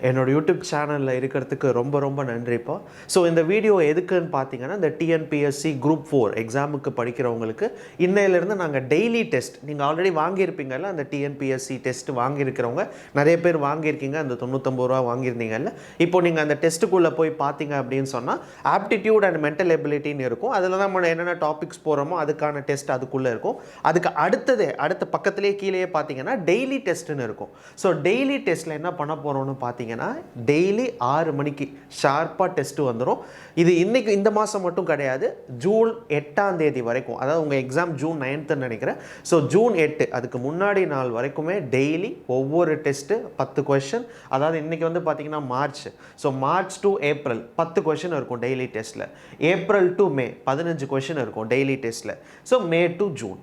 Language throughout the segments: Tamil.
என்னோட யூடியூப் சேனலில் இருக்கிறதுக்கு ரொம்ப நன்றிப்பா. ஸோ இந்த வீடியோ எதுக்குன்னு பார்த்தீங்கன்னா, இந்த டிஎன்பிஎஸ்சி குரூப் 4 எக்ஸாமுக்கு படிக்கிறவங்களுக்கு இன்னையிலேருந்து நாங்கள் டெய்லி டெஸ்ட், நீங்கள் ஆல்ரெடி வாங்கியிருப்பீங்கல்ல, அந்த டிஎன்பிஎஸ்சி டெஸ்ட் வாங்கியிருக்கிறவங்க நிறைய பேர் வாங்கியிருக்கீங்க, அந்த 99 ரூபா வாங்கியிருந்தீங்கல்ல. இப்போ நீங்கள் அந்த டெஸ்ட்டுக்குள்ளே போய் பார்த்தீங்க அப்படின்னு சொன்னால் ஆப்டிடியூட் அண்ட் மென்டல் எபிலிட்டின்னு இருக்கும். அதில் தான் நம்ம என்னென்ன டாபிக்ஸ் போகிறோமோ அதுக்கான டெஸ்ட் அதுக்குள்ளே இருக்கும். அதுக்கு அடுத்த பக்கத்துலேயே கீழேயே பார்த்தீங்கன்னா டெய்லி டெஸ்ட்டுன்னு இருக்கும். ஸோ டெய்லி டெஸ்ட்டில் என்ன பண்ண போகிறோம்னு பார்த்தீங்கன்னா, டெய்லி 6 மணிக்கு ஷார்ப்பாக டெஸ்ட் வந்துடும். இது இன்னைக்கு இந்த மாதம் மட்டும் கிடையாது, ஜூன் 8ஆம் தேதி வரைக்கும். அதாவது உங்கள் எக்ஸாம் ஜூன் 9ன்னு நினைக்கிறேன். ஸோ ஜூன் 8 அதுக்கு முன்னாடி நாள் வரைக்குமே டெய்லி ஒவ்வொரு டெஸ்ட்டு 10 கொஷின். அதாவது இன்றைக்கி வந்து பார்த்தீங்கன்னா March. So March to April 10 question இருக்கும் டெய்லி டெஸ்ட்டில். ஏப்ரல் டு மே 15 கொஷின் இருக்கும் டெய்லி டெஸ்ட்டில். So May to June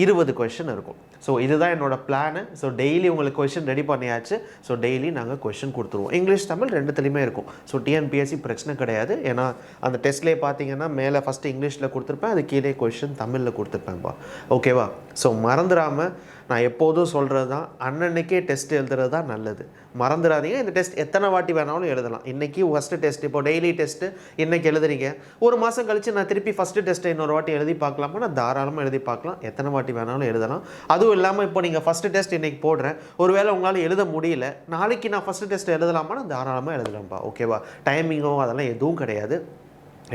20 question இருக்கும். ஸோ இதுதான் என்னோட பிளானு. ஸோ டெய்லி உங்களுக்கு கொஷின் ரெடி பண்ணியாச்சு. ஸோ டெய்லி நாங்கள் கொஷின் கொடுத்துருவோம். இங்கிலீஷ் தமிழ் ரெண்டுத்துலேயுமே இருக்கும். ஸோ டிஎன்பிஎஸ்சி பிரச்சனை கிடையாது. ஏன்னா அந்த டெஸ்ட்லேயே பார்த்தீங்கன்னா மேலே ஃபஸ்ட்டு இங்கிலீஷில் கொடுத்துருப்பேன், அது கீழே கொஷின் தமிழில் கொடுத்துருப்பேன்ப்பா. ஓகேவா? ஸோ மறந்துடாமல், நான் எப்போதும் சொல்கிறது தான், அன்னன்னைக்கே டெஸ்ட் எழுதுறது தான் நல்லது. மறந்துடாதீங்க. இந்த டெஸ்ட் எத்தனை வாட்டி வேணாலும் எழுதலாம். இன்றைக்கி ஃபஸ்ட்டு டெஸ்ட், இப்போ டெய்லி டெஸ்ட்டு இன்றைக்கி எழுதுறீங்க, ஒரு மாதம் கழித்து நான் திருப்பி ஃபஸ்ட்டு டெஸ்ட்டை இன்னொரு வாட்டி எழுதி பார்க்கலாமா? நான் தாராளமாக எழுதி பார்க்கலாம். எத்தனை வாட்டி வேணாலும் எழுதலாம். அதுவும் இல்லாமல் இப்போ நீங்கள் ஃபஸ்ட்டு டெஸ்ட் இன்றைக்கி போடுறேன், ஒருவேளை உங்களால் எழுத முடியல, நாளைக்கு நான் ஃபஸ்ட்டு டெஸ்ட் எழுதலாமா? நான் தாராளமாக எழுதலாம்ப்பா. ஓகேவா? டைமிங்கோ அதெல்லாம் எதுவும் கிடையாது.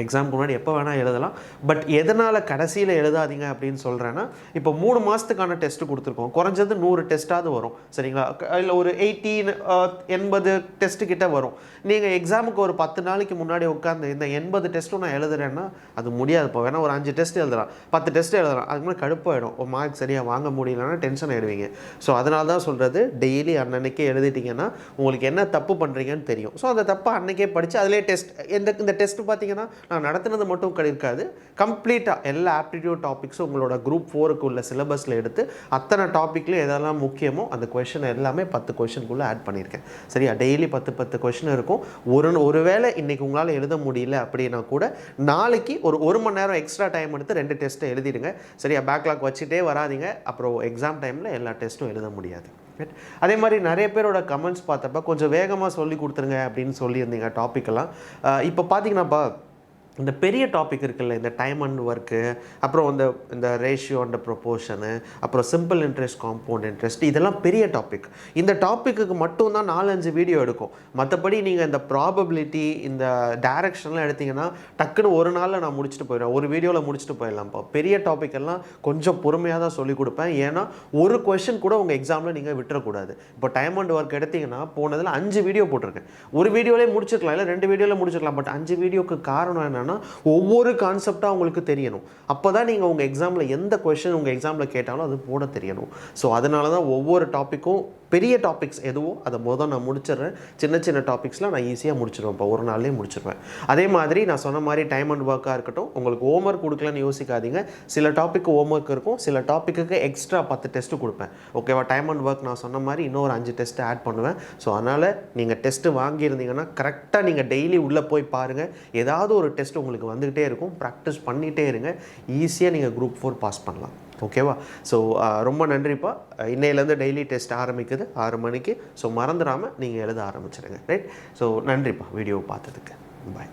எக்ஸாமுக்கு முன்னாடி எப்போ வேணால் எழுதலாம். பட் எதனால் கடைசியில் எழுதாதீங்க அப்படின்னு சொல்கிறேன்னா, இப்போ 3 மாதத்துக்கான டெஸ்ட்டு கொடுத்துருக்கோம். குறைஞ்சது 100 டெஸ்ட்டாவது வரும், சரிங்களா? இல்லை ஒரு 80 டெஸ்ட்டு கிட்ட வரும். நீங்கள் எக்ஸாமுக்கு ஒரு 10 நாளைக்கு முன்னாடி உட்காந்து இந்த 80 டெஸ்ட்டும் நான் எழுதுறேன்னா அது முடியாது. இப்போ வேணால் ஒரு 5 டெஸ்ட் எழுதலாம், 10 டெஸ்ட் எழுதலாம், அதுக்கு முன்னாடி கடுப்பாயிடும். ஒரு மார்க் சரியாக வாங்க முடியலன்னா டென்ஷன் ஆகிடுவீங்க. ஸோ அதனால தான் சொல்கிறது, டெய்லி அன்னன்னைக்கே எழுதிட்டிங்கன்னா உங்களுக்கு என்ன தப்பு பண்ணுறீங்கன்னு தெரியும். ஸோ அந்த தப்பை அன்றைக்கே படித்து அதிலே டெஸ்ட், இந்த டெஸ்ட்டு பார்த்தீங்கன்னா நான் நடத்துனது மட்டும் இருக்காது, கம்ப்ளீட்டாக எல்லா ஆப்டிடியூட் டாபிக்ஸும் உங்களோட குரூப் 4க்கு உள்ள சிலபஸில் எடுத்து அத்தனை டாப்பிக்கில் எதெல்லாம் முக்கியமோ அந்த கொஷின் எல்லாமே 10 கொஷினுக்குள்ளே ஆட் பண்ணியிருக்கேன். சரியா? டெய்லி 10 கொஷின் இருக்கும். ஒருவேளை இன்றைக்கி உங்களால் எழுத முடியல அப்படின்னா கூட நாளைக்கு ஒரு மணி நேரம் எக்ஸ்ட்ரா டைம் எடுத்து 2 டெஸ்ட்டை எழுதிடுங்க. சரியா? பேக்லாக் வச்சுட்டே வராதிங்க, அப்புறம் எக்ஸாம் டைமில் எல்லா டெஸ்ட்டும் எழுத முடியாது. அதே மாதிரி நிறைய பேரோட கமெண்ட்ஸ் பார்த்தப்ப கொஞ்சம் வேகமாக சொல்லி கொடுத்துருங்க அப்படின்னு சொல்லியிருந்தீங்க டாப்பிக்கெல்லாம். இப்போ பார்த்தீங்கன்னாப்பா, இந்த பெரிய டாபிக் இருக்குல்ல, இந்த டைம் அண்ட் ஒர்க்கு, அப்புறம் இந்த ரேஷியோ அண்ட் ப்ரொபோர்ஷனு, அப்புறம் சிம்பிள் இன்ட்ரெஸ்ட், காம்பவுண்ட் இன்ட்ரெஸ்ட், இதெல்லாம் பெரிய டாபிக். இந்த டாப்பிக்கு மட்டும்தான் 4-5 வீடியோ எடுக்கும். மற்றபடி நீங்கள் இந்த ப்ராபபிலிட்டி, இந்த டைரக்ஷன்லாம் எடுத்திங்கன்னா டக்குன்னு ஒரு நாளில் நான் முடிச்சுட்டு போயிடுவேன், ஒரு வீடியோவில் முடிச்சுட்டு போயிடலாம்ப்பா. பெரிய டாபிக் எல்லாம் கொஞ்சம் பொறுமையாக தான் சொல்லிக் கொடுப்பேன். ஏன்னா ஒரு கொஷின் கூட உங்கள் எக்ஸாமில் நீங்கள் விட்டுறக்கூடாது. இப்போ டைம் அண்ட் ஒர்க் எடுத்திங்கன்னா போனதில் 5 வீடியோ போட்டிருக்கேன். ஒரு வீடியோலேயே முடிச்சுக்கலாம், இல்லை 2 வீடியோவில் முடிச்சுக்கலாம். பட் 5 வீடியோக்கு காரணம் என்ன, ஒவ்வொரு கான்செப்டாக உங்களுக்கு தெரியணும். அப்போ தான் நீங்கள் உங்கள் எக்ஸாமில் எந்த கொஷின் உங்கள் எக்ஸாமில் கேட்டாலும் அது போட தெரியணும். ஸோ அதனால தான் ஒவ்வொரு டாப்பிக்கும், பெரிய டாபிக்ஸ் எதுவோ அதை நான் முடிச்சிடுறேன். சின்ன டாபிக்ஸ்லாம் நான் ஈஸியாக முடிச்சிடுவேன். இப்போ ஒரு நாள்லேயே முடிச்சிடுவேன். அதே மாதிரி நான் சொன்ன மாதிரி டைம் அண்ட் ஒர்க்காக இருக்கட்டும், உங்களுக்கு ஹோம்ஒர்க் கொடுக்கலன்னு யோசிக்காதீங்க. சில டாப்பிக்கு ஹோம்ஒர்க் இருக்கும், சில டாப்பிக்கு எக்ஸ்ட்ரா 10 டெஸ்ட்டு கொடுப்பேன். ஓகேவா? டைம் அண்ட் ஒர்க் நான் சொன்ன மாதிரி இன்னொரு 5 டெஸ்ட்டு ஆட் பண்ணுவேன். ஸோ அதனால் நீங்கள் டெஸ்ட்டு வாங்கியிருந்தீங்கன்னா கரெக்டாக நீங்கள் டெய்லி உள்ளே போய் பாருங்கள். ஏதாவது ஒரு டெஸ்ட் உங்களுக்கு வந்துக்கிட்டே இருக்கும். ப்ராக்டிஸ் பண்ணிகிட்டே இருங்க. ஈஸியாக நீங்கள் குரூப் 4 பாஸ் பண்ணலாம். ஓகேவா? ஸோ ரொம்ப நன்றிப்பா. இன்னையிலேருந்து டெய்லி டெஸ்ட் ஆரம்பிக்குது 6 மணிக்கு. ஸோ மறந்துடாமல் நீங்கள் எழுத ஆரம்பிச்சிடுங்க. ரைட்? ஸோ நன்றிப்பா வீடியோ பார்த்ததுக்கு. பாய்.